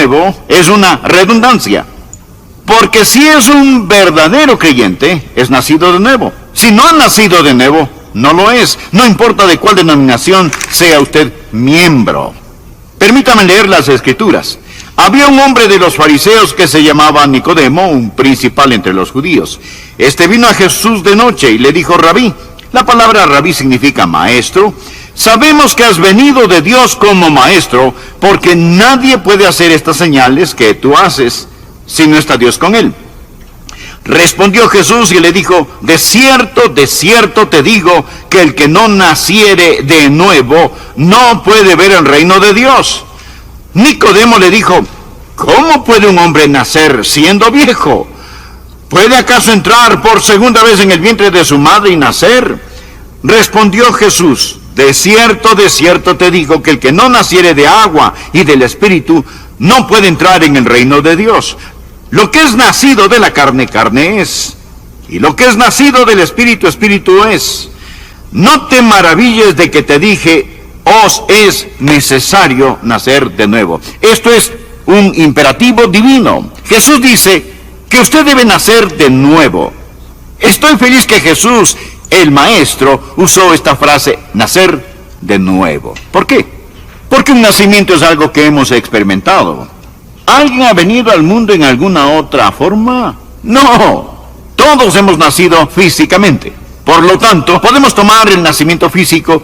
nuevo es una redundancia. Porque si es un verdadero creyente, es nacido de nuevo. Si no ha nacido de nuevo, no lo es. No importa de cuál denominación sea usted miembro. Permítame leer las Escrituras. Había un hombre de los fariseos que se llamaba Nicodemo, un principal entre los judíos. Este vino a Jesús de noche y le dijo: Rabí. La palabra rabí significa maestro. Sabemos que has venido de Dios como maestro, porque nadie puede hacer estas señales que tú haces si no está Dios con él. Respondió Jesús y le dijo: de cierto te digo, que el que no naciere de nuevo no puede ver el reino de Dios. Nicodemo le dijo: ¿cómo puede un hombre nacer siendo viejo? ¿Puede acaso entrar por segunda vez en el vientre de su madre y nacer? Respondió Jesús: de cierto te digo, que el que no naciere de agua y del Espíritu no puede entrar en el reino de Dios. Lo que es nacido de la carne, carne es, y lo que es nacido del Espíritu, Espíritu es. No te maravilles de que te dije: os es necesario nacer de nuevo. Esto es un imperativo divino. Jesús dice que usted debe nacer de nuevo. Estoy feliz que Jesús, el Maestro, usó esta frase, nacer de nuevo. ¿Por qué? Porque un nacimiento es algo que hemos experimentado. ¿Alguien ha venido al mundo en alguna otra forma? No. Todos hemos nacido físicamente. Por lo tanto, podemos tomar el nacimiento físico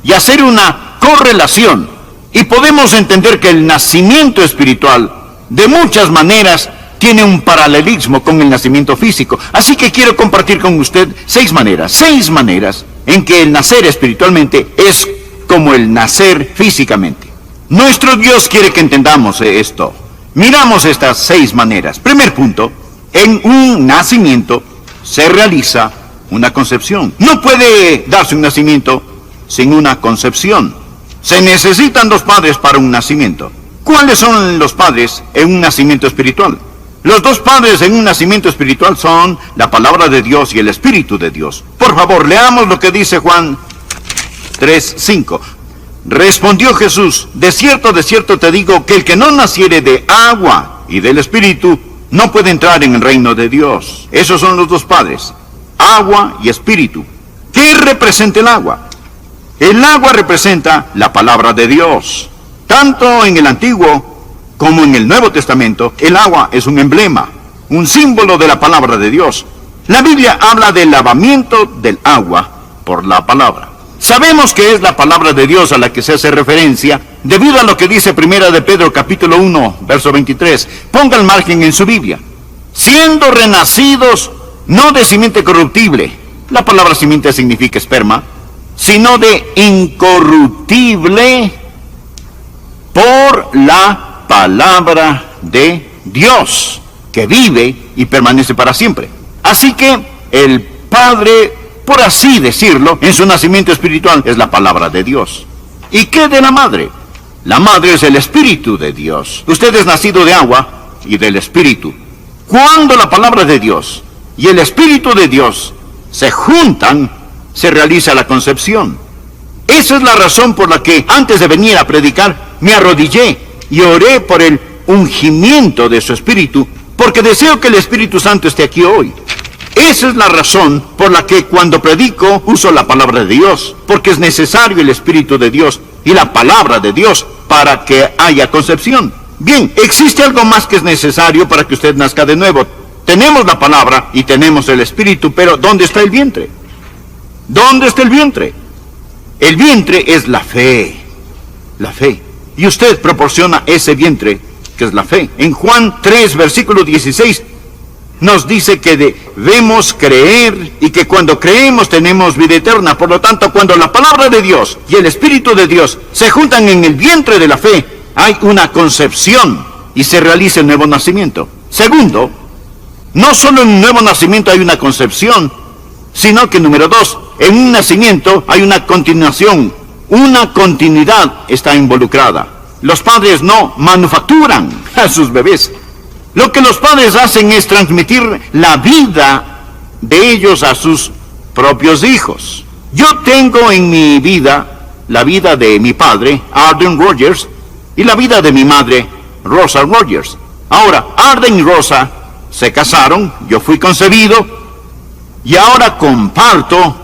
y hacer una correlación. Y podemos entender que el nacimiento espiritual, de muchas maneras, tiene un paralelismo con el nacimiento físico. Así que quiero compartir con usted seis maneras en que el nacer espiritualmente es como el nacer físicamente. Nuestro Dios quiere que entendamos esto. Miramos estas 6 maneras. Primer punto: en un nacimiento se realiza una concepción. No puede darse un nacimiento sin una concepción. Se necesitan 2 padres para un nacimiento. ¿Cuáles son los padres en un nacimiento espiritual? Los 2 padres en un nacimiento espiritual son la palabra de Dios y el Espíritu de Dios. Por favor, leamos lo que dice Juan 3:5. Respondió Jesús: de cierto te digo, que el que no naciere de agua y del Espíritu no puede entrar en el reino de Dios. Esos son los 2 padres, agua y Espíritu. ¿Qué representa el agua? El agua representa la palabra de Dios. Tanto en el Antiguo como en el Nuevo Testamento, el agua es un emblema, un símbolo de la palabra de Dios. La Biblia habla del lavamiento del agua por la palabra. Sabemos que es la palabra de Dios a la que se hace referencia, debido a lo que dice 1 de Pedro capítulo 1, verso 23. Ponga el margen en su Biblia. Siendo renacidos, no de simiente corruptible, la palabra simiente significa esperma, sino de incorruptible por la palabra de Dios, que vive y permanece para siempre. Así que el Padre, por así decirlo, en su nacimiento espiritual es la palabra de Dios. ¿Y qué de la madre? La madre es el Espíritu de Dios. Usted es nacido de agua y del Espíritu. Cuando la palabra de Dios y el Espíritu de Dios se juntan, se realiza la concepción. Esa es la razón por la que antes de venir a predicar me arrodillé y oré por el ungimiento de su Espíritu, porque deseo que el Espíritu Santo esté aquí hoy. Esa es la razón por la que cuando predico uso la palabra de Dios, porque es necesario el Espíritu de Dios y la palabra de Dios para que haya concepción. Bien, existe algo más que es necesario para que usted nazca de nuevo. Tenemos la palabra y tenemos el Espíritu, pero ¿dónde está el vientre? ¿Dónde está el vientre? El vientre es la fe. La fe. Y usted proporciona ese vientre, que es la fe. En Juan 3, versículo 16, nos dice que debemos creer y que cuando creemos tenemos vida eterna. Por lo tanto, cuando la palabra de Dios y el Espíritu de Dios se juntan en el vientre de la fe, hay una concepción y se realiza el nuevo nacimiento. Segundo, no solo en un nuevo nacimiento hay una concepción, sino que número 2, en un nacimiento hay una continuación, una continuidad está involucrada. Los padres no manufacturan a sus bebés. Lo que los padres hacen es transmitir la vida de ellos a sus propios hijos. Yo tengo en mi vida la vida de mi padre, Arden Rogers, y la vida de mi madre, Rosa Rogers. Ahora, Arden y Rosa se casaron, yo fui concebido, y ahora comparto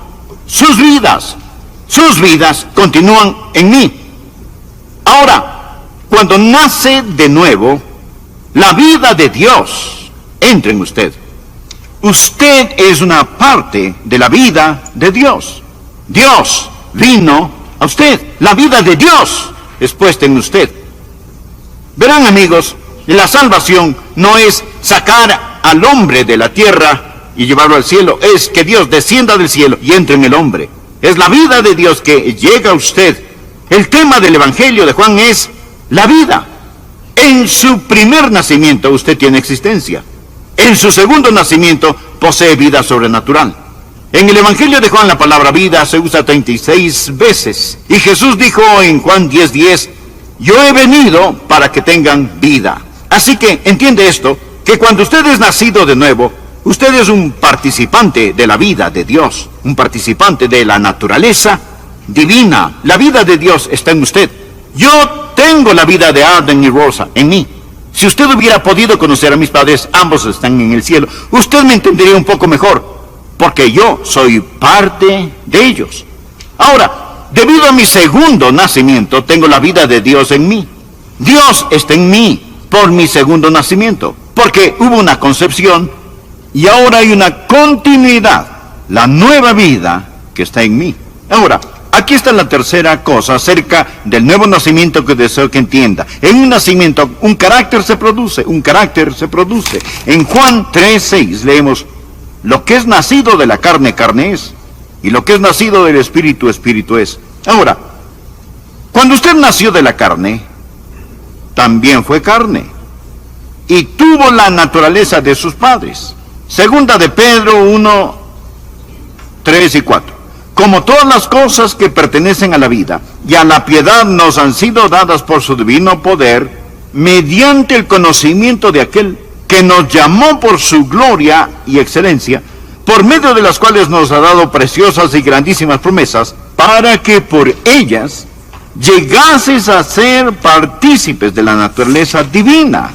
sus vidas. Sus vidas continúan en mí. Ahora, cuando nace de nuevo, la vida de Dios entra en usted. Usted es una parte de la vida de Dios. Dios vino a usted. La vida de Dios es puesta en usted. Verán, amigos, la salvación no es sacar al hombre de la tierra y llevarlo al cielo. Es que Dios descienda del cielo y entre en el hombre. Es la vida de Dios que llega a usted. El tema del Evangelio de Juan es la vida. En su primer nacimiento usted tiene existencia. En su segundo nacimiento posee vida sobrenatural. En el Evangelio de Juan la palabra vida se usa 36 veces. Y Jesús dijo en Juan 10:10, yo he venido para que tengan vida. Así que entiende esto, que cuando usted es nacido de nuevo, usted es un participante de la vida de Dios, un participante de la naturaleza divina. La vida de Dios está en usted. Yo tengo la vida de Arden y Rosa en mí. Si usted hubiera podido conocer a mis padres, ambos están en el cielo, usted me entendería un poco mejor, porque yo soy parte de ellos. Ahora, debido a mi segundo nacimiento, tengo la vida de Dios en mí. Dios está en mí por mi segundo nacimiento, porque hubo una concepción y ahora hay una continuidad, la nueva vida que está en mí. Ahora, aquí está la tercera cosa acerca del nuevo nacimiento que deseo que entienda. En un nacimiento, un carácter se produce, un carácter se produce. En Juan 3:6 leemos, lo que es nacido de la carne, carne es, y lo que es nacido del espíritu, espíritu es. Ahora, cuando usted nació de la carne, también fue carne, y tuvo la naturaleza de sus padres. Segunda de Pedro 1:3 y 4. Como todas las cosas que pertenecen a la vida y a la piedad nos han sido dadas por su divino poder, mediante el conocimiento de aquel que nos llamó por su gloria y excelencia, por medio de las cuales nos ha dado preciosas y grandísimas promesas, para que por ellas llegases a ser partícipes de la naturaleza divina,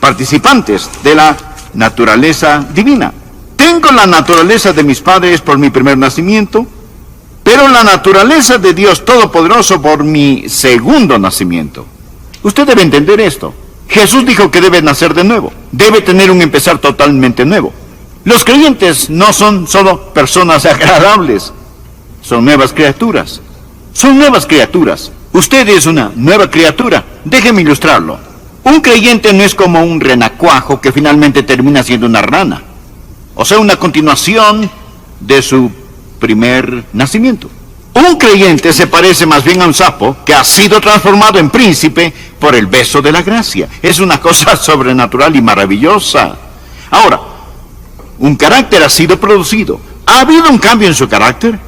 participantes de la naturaleza divina. Tengo la naturaleza de mis padres por mi primer nacimiento, pero la naturaleza de Dios Todopoderoso por mi segundo nacimiento. Usted debe entender esto. Jesús dijo que debe nacer de nuevo, debe tener un empezar totalmente nuevo. Los creyentes no son solo personas agradables, son nuevas criaturas. Son nuevas criaturas. Usted es una nueva criatura. Déjeme ilustrarlo. Un creyente no es como un renacuajo que finalmente termina siendo una rana. O sea, una continuación de su primer nacimiento. Un creyente se parece más bien a un sapo que ha sido transformado en príncipe por el beso de la gracia. Es una cosa sobrenatural y maravillosa. Ahora, un carácter ha sido producido. ¿Ha habido un cambio en su carácter?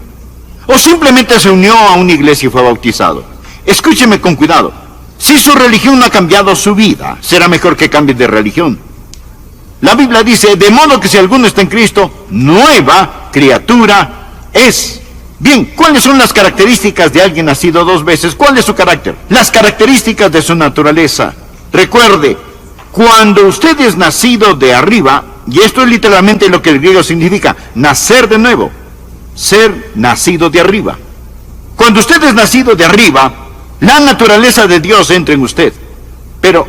¿O simplemente se unió a una iglesia y fue bautizado? Escúcheme con cuidado. Si su religión no ha cambiado su vida, será mejor que cambie de religión. La Biblia dice, de modo que si alguno está en Cristo, nueva criatura es. Bien, ¿cuáles son las características de alguien nacido dos veces? ¿Cuál es su carácter? Las características de su naturaleza. Recuerde, cuando usted es nacido de arriba, y esto es literalmente lo que el griego significa, nacer de nuevo, ser nacido de arriba. Cuando usted es nacido de arriba, la naturaleza de Dios entra en usted. Pero,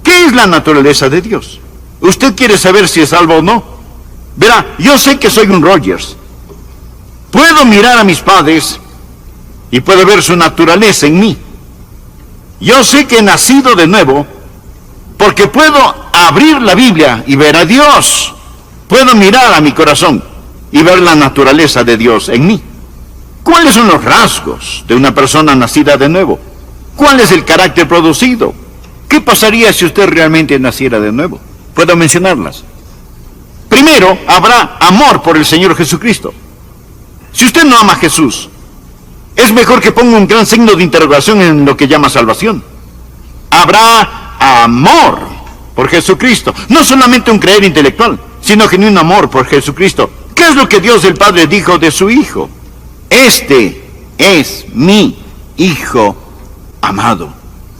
¿qué es la naturaleza de Dios? ¿Usted quiere saber si es salvo o no? Verá, yo sé que soy un Rogers. Puedo mirar a mis padres y puedo ver su naturaleza en mí. Yo sé que he nacido de nuevo porque puedo abrir la Biblia y ver a Dios. Puedo mirar a mi corazón y ver la naturaleza de Dios en mí. ¿Cuáles son los rasgos de una persona nacida de nuevo? ¿Cuál es el carácter producido? ¿Qué pasaría si usted realmente naciera de nuevo? Puedo mencionarlas. Primero, habrá amor por el Señor Jesucristo. Si usted no ama a Jesús, es mejor que ponga un gran signo de interrogación en lo que llama salvación. Habrá amor por Jesucristo. No solamente un creer intelectual, sino genuino amor por Jesucristo. ¿Qué es lo que Dios el Padre dijo de su Hijo? Este es mi Hijo amado.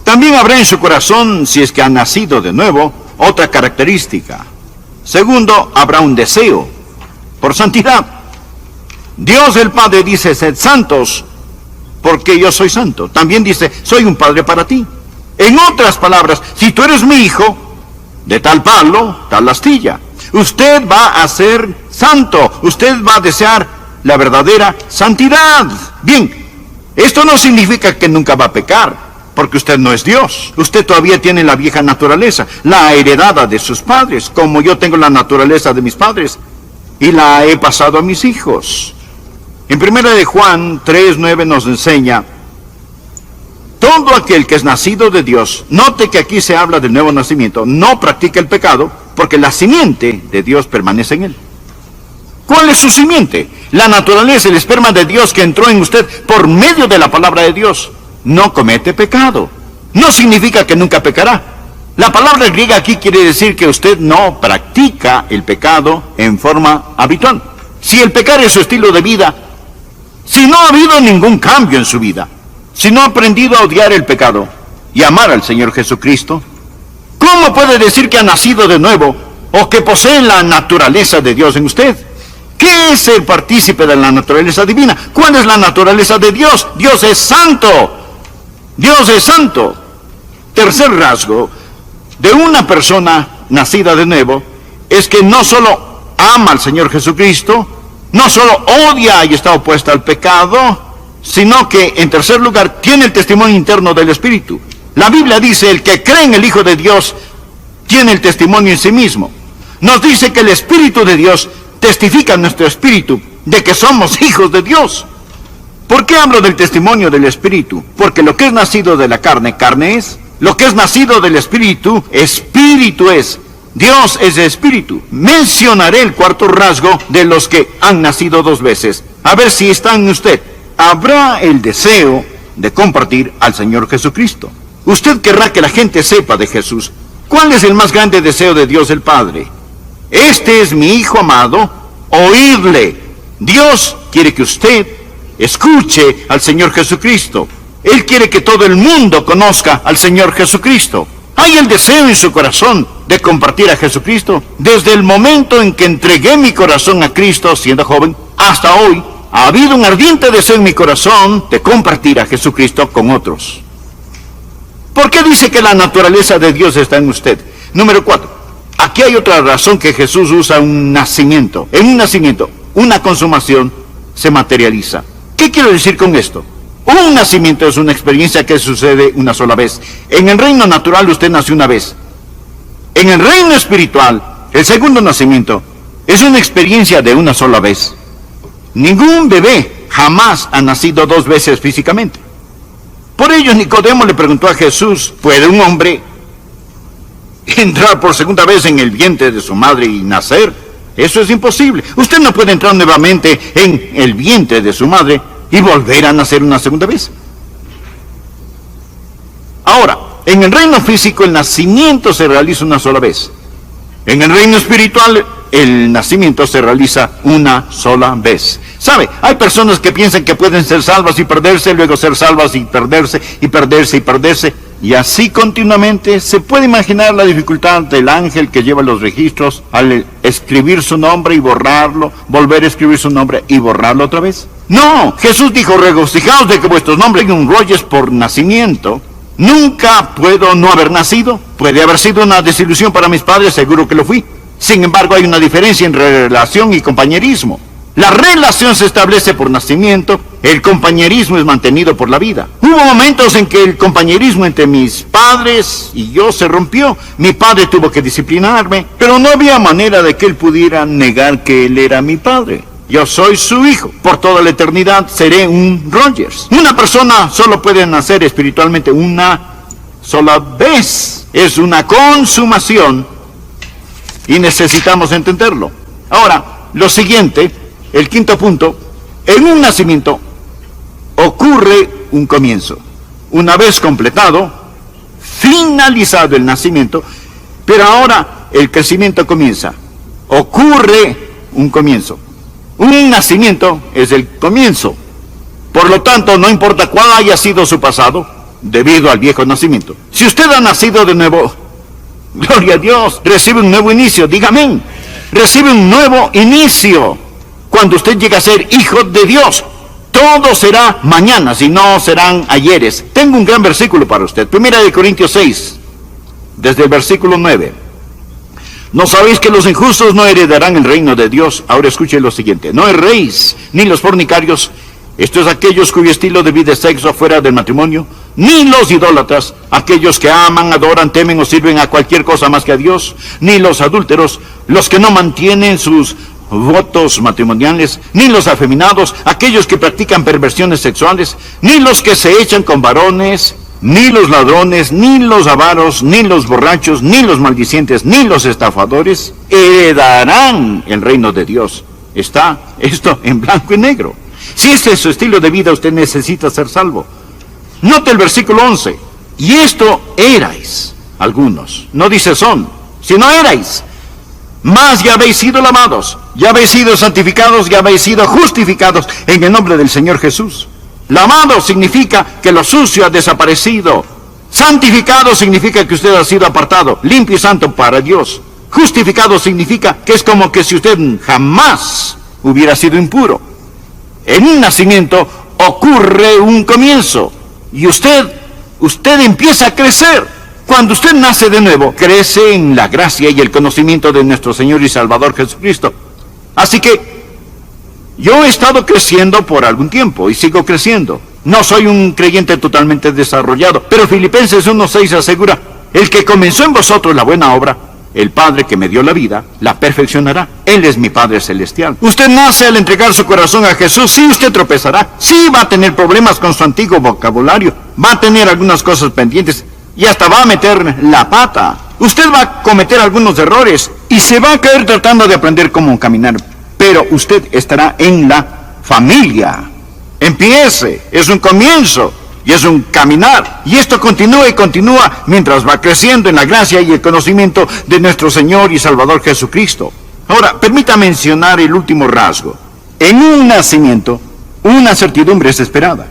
También habrá en su corazón, si es que ha nacido de nuevo, otra característica. Segundo, habrá un deseo por santidad. Dios el Padre dice, sed santos, porque yo soy santo. También dice, soy un padre para ti. En otras palabras, si tú eres mi hijo, de tal palo, tal astilla. Usted va a ser santo. Usted va a desear la verdadera santidad. Bien, esto no significa que nunca va a pecar, porque usted no es Dios. Usted todavía tiene la vieja naturaleza, la heredada de sus padres, como yo tengo la naturaleza de mis padres, y la he pasado a mis hijos. En 1 de Juan 3:9 nos enseña, todo aquel que es nacido de Dios, note que aquí se habla del nuevo nacimiento, no practica el pecado, porque la simiente de Dios permanece en él. ¿Cuál es su simiente? La naturaleza, el esperma de Dios que entró en usted por medio de la palabra de Dios. No comete pecado. No significa que nunca pecará. La palabra griega aquí quiere decir que usted no practica el pecado en forma habitual. Si el pecar es su estilo de vida, si no ha habido ningún cambio en su vida, si no ha aprendido a odiar el pecado y amar al Señor Jesucristo, ¿cómo puede decir que ha nacido de nuevo o que posee la naturaleza de Dios en usted? ¿Qué es el partícipe de la naturaleza divina? ¿Cuál es la naturaleza de Dios? Dios es santo. Dios es santo. Tercer rasgo de una persona nacida de nuevo es que no solo ama al Señor Jesucristo, no solo odia y está opuesta al pecado, sino que, en tercer lugar, tiene el testimonio interno del Espíritu. La Biblia dice, el que cree en el Hijo de Dios tiene el testimonio en sí mismo. Nos dice que el Espíritu de Dios testifica a nuestro espíritu de que somos hijos de Dios. ¿Por qué hablo del testimonio del Espíritu? Porque lo que es nacido de la carne, carne es. Lo que es nacido del Espíritu, espíritu es. Dios es espíritu. Mencionaré el cuarto rasgo de los que han nacido dos veces. A ver si está en usted. Habrá el deseo de compartir al Señor Jesucristo. Usted querrá que la gente sepa de Jesús. ¿Cuál es el más grande deseo de Dios el Padre? Este es mi Hijo amado, oírle. Dios quiere que usted escuche al Señor Jesucristo. Él quiere que todo el mundo conozca al Señor Jesucristo. Hay el deseo en su corazón de compartir a Jesucristo. Desde el momento en que entregué mi corazón a Cristo siendo joven, hasta hoy, ha habido un ardiente deseo en mi corazón de compartir a Jesucristo con otros. ¿Por qué dice que la naturaleza de Dios está en usted? Número 4. Aquí hay otra razón que Jesús usa un nacimiento. En un nacimiento, una consumación se materializa. ¿Qué quiero decir con esto? Un nacimiento es una experiencia que sucede una sola vez. En el reino natural usted nació una vez. En el reino espiritual, el segundo nacimiento es una experiencia de una sola vez. Ningún bebé jamás ha nacido dos veces físicamente. Por ello Nicodemo le preguntó a Jesús, ¿puede un hombre entrar por segunda vez en el vientre de su madre y nacer? Eso es imposible. Usted no puede entrar nuevamente en el vientre de su madre y volver a nacer una segunda vez. Ahora, en el reino físico el nacimiento se realiza una sola vez. En el reino espiritual el nacimiento se realiza una sola vez. ¿Sabe? Hay personas que piensan que pueden ser salvas y perderse, luego ser salvas y perderse, y perderse, y perderse. Y así continuamente. Se puede imaginar la dificultad del ángel que lleva los registros al escribir su nombre y borrarlo, volver a escribir su nombre y borrarlo otra vez. No, Jesús dijo, regocijaos de que vuestros nombres son enrolles por nacimiento. Nunca puedo no haber nacido. Puede haber sido una desilusión para mis padres, seguro que lo fui. Sin embargo, hay una diferencia entre relación y compañerismo. La relación se establece por nacimiento, el compañerismo es mantenido por la vida. Hubo momentos en que el compañerismo entre mis padres y yo se rompió. Mi padre tuvo que disciplinarme, pero no había manera de que él pudiera negar que él era mi padre. Yo soy su hijo. Por toda la eternidad seré un Rogers. Una persona solo puede nacer espiritualmente una sola vez. Es una consumación y necesitamos entenderlo. Ahora, lo siguiente, el quinto punto, en un nacimiento ocurre un comienzo. Una vez completado, finalizado el nacimiento, pero ahora el crecimiento comienza. Ocurre un comienzo. Un nacimiento es el comienzo. Por lo tanto, no importa cuál haya sido su pasado, debido al viejo nacimiento. Si usted ha nacido de nuevo, gloria a Dios, recibe un nuevo inicio, diga amén. Recibe un nuevo inicio. Cuando usted llega a ser hijo de Dios, todo será mañana, si no serán ayeres. Tengo un gran versículo para usted. 1 Corintios 6, desde el versículo 9. ¿No sabéis que los injustos no heredarán el reino de Dios? Ahora escuche lo siguiente. No erréis, ni los fornicarios, esto es aquellos cuyo estilo de vida es sexo fuera del matrimonio, ni los idólatras, aquellos que aman, adoran, temen o sirven a cualquier cosa más que a Dios, ni los adúlteros, los que no mantienen sus votos matrimoniales, ni los afeminados, aquellos que practican perversiones sexuales, ni los que se echan con varones, ni los ladrones, ni los avaros, ni los borrachos, ni los maldicientes, ni los estafadores heredarán el reino de Dios. Está esto en blanco y negro. Si este es su estilo de vida, usted necesita ser salvo. Note el versículo 11. Y esto erais algunos. No dice son, sino erais. Mas ya habéis sido lavados, ya habéis sido santificados, ya habéis sido justificados en el nombre del Señor Jesús. Lavado significa que lo sucio ha desaparecido. Santificado significa que usted ha sido apartado, limpio y santo para Dios. Justificado significa que es como que si usted jamás hubiera sido impuro. En un nacimiento ocurre un comienzo y usted empieza a crecer. Cuando usted nace de nuevo, crece en la gracia y el conocimiento de nuestro Señor y Salvador Jesucristo. Así que yo he estado creciendo por algún tiempo y sigo creciendo. No soy un creyente totalmente desarrollado, pero Filipenses 1:6 asegura, el que comenzó en vosotros la buena obra, el Padre que me dio la vida, la perfeccionará. Él es mi Padre Celestial. Usted nace al entregar su corazón a Jesús. Sí, usted tropezará. Sí, va a tener problemas con su antiguo vocabulario. Va a tener algunas cosas pendientes y hasta va a meter la pata. Usted va a cometer algunos errores y se va a caer tratando de aprender cómo caminar. Pero usted estará en la familia. Empiece, es un comienzo y es un caminar. Y esto continúa y continúa mientras va creciendo en la gracia y el conocimiento de nuestro Señor y Salvador Jesucristo. Ahora, permita mencionar el último rasgo. En un nacimiento, una certidumbre es esperada.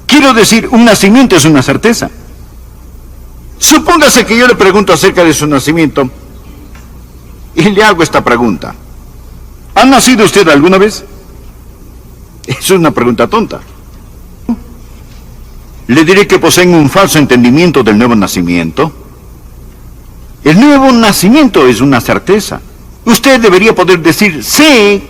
Quiero decir, un nacimiento es una certeza. Supóngase que yo le pregunto acerca de su nacimiento y le hago esta pregunta. ¿Ha nacido usted alguna vez? Es una pregunta tonta. Le diré que poseen un falso entendimiento del nuevo nacimiento. El nuevo nacimiento es una certeza. Usted debería poder decir, sé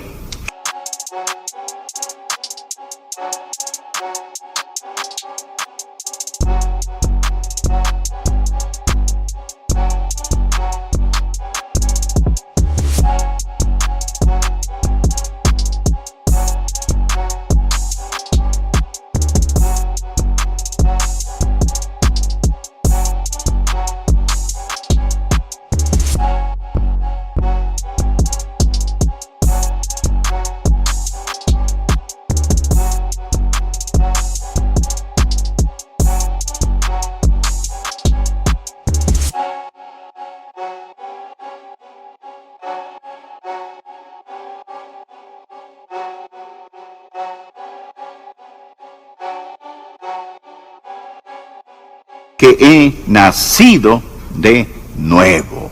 que he nacido de nuevo.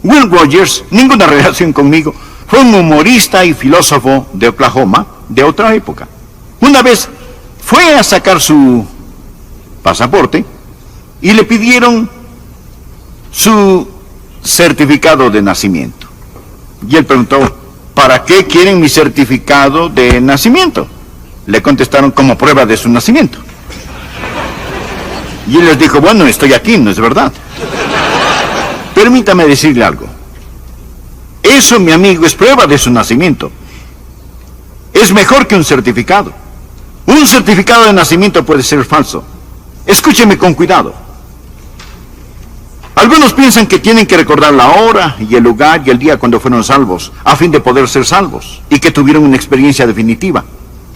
Will Rogers, ninguna relación conmigo, fue un humorista y filósofo de Oklahoma de otra época. Una vez fue a sacar su pasaporte y le pidieron su certificado de nacimiento. Y él preguntó, ¿para qué quieren mi certificado de nacimiento? Le contestaron, como prueba de su nacimiento. Y él les dijo, bueno, estoy aquí, ¿no es verdad? Permítame decirle algo. Eso, mi amigo, es prueba de su nacimiento. Es mejor que un certificado. Un certificado de nacimiento puede ser falso. Escúcheme con cuidado. Algunos piensan que tienen que recordar la hora y el lugar y el día cuando fueron salvos, a fin de poder ser salvos, y que tuvieron una experiencia definitiva.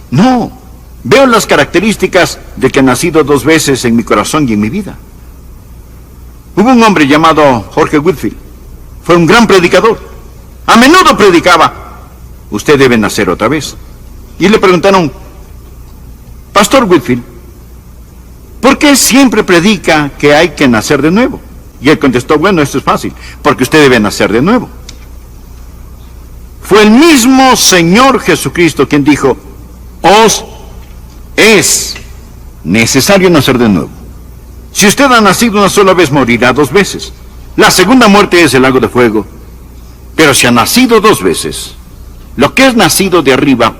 No. Veo las características de que he nacido 2 veces en mi corazón y en mi vida. Hubo un hombre llamado Jorge Whitefield. Fue un gran predicador. A menudo predicaba, usted debe nacer otra vez. Y le preguntaron, Pastor Whitefield, ¿por qué siempre predica que hay que nacer de nuevo? Y él contestó, bueno, esto es fácil, porque usted debe nacer de nuevo. Fue el mismo Señor Jesucristo quien dijo, os es necesario nacer de nuevo. Si usted ha nacido una sola vez, morirá 2 veces. La segunda muerte es el lago de fuego. Pero si ha nacido 2 veces, lo que es nacido de arriba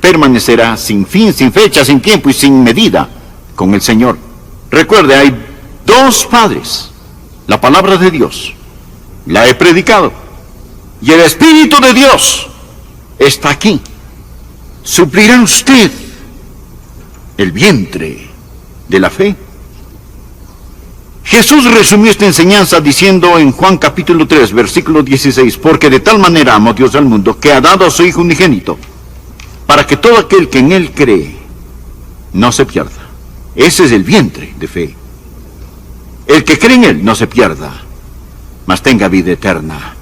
permanecerá sin fin, sin fecha, sin tiempo y sin medida con el Señor. Recuerde, hay 2 padres. La palabra de Dios, la he predicado, y el Espíritu de Dios está aquí. ¿Suplirá usted el vientre de la fe? Jesús resumió esta enseñanza diciendo en Juan capítulo 3, versículo 16, porque de tal manera amó Dios al mundo que ha dado a su Hijo unigénito, para que todo aquel que en Él cree no se pierda. Ese es el vientre de fe. El que cree en Él no se pierda, mas tenga vida eterna.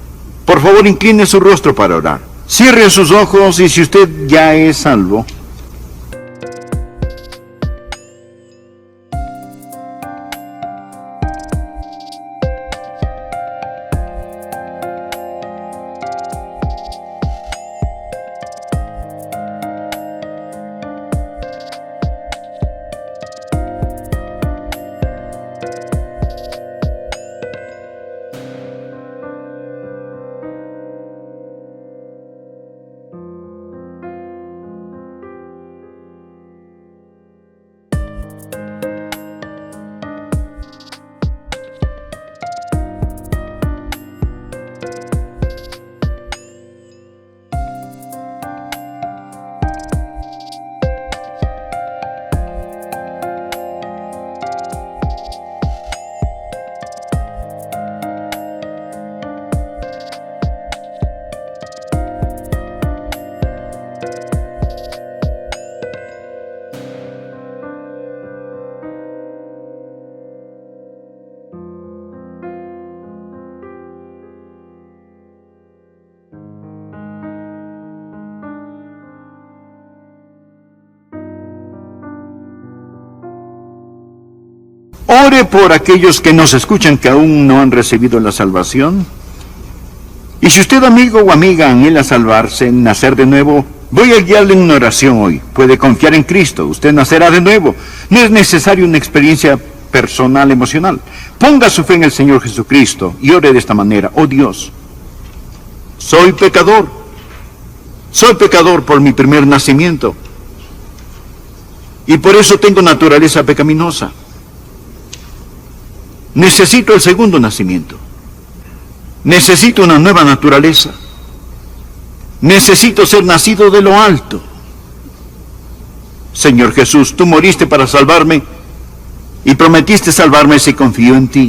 Por favor, incline su rostro para orar. Cierre sus ojos y si usted ya es salvo, ore por aquellos que nos escuchan que aún no han recibido la salvación. Y si usted, amigo o amiga, anhela salvarse, nacer de nuevo, voy a guiarle en una oración hoy. Puede confiar en Cristo, usted nacerá de nuevo. No es necesario una experiencia personal, emocional. Ponga su fe en el Señor Jesucristo y ore de esta manera. Oh Dios, soy pecador por mi primer nacimiento. Y por eso tengo naturaleza pecaminosa. Necesito el segundo nacimiento. Necesito una nueva naturaleza. Necesito ser nacido de lo alto. Señor Jesús, tú moriste para salvarme y prometiste salvarme si confío en ti.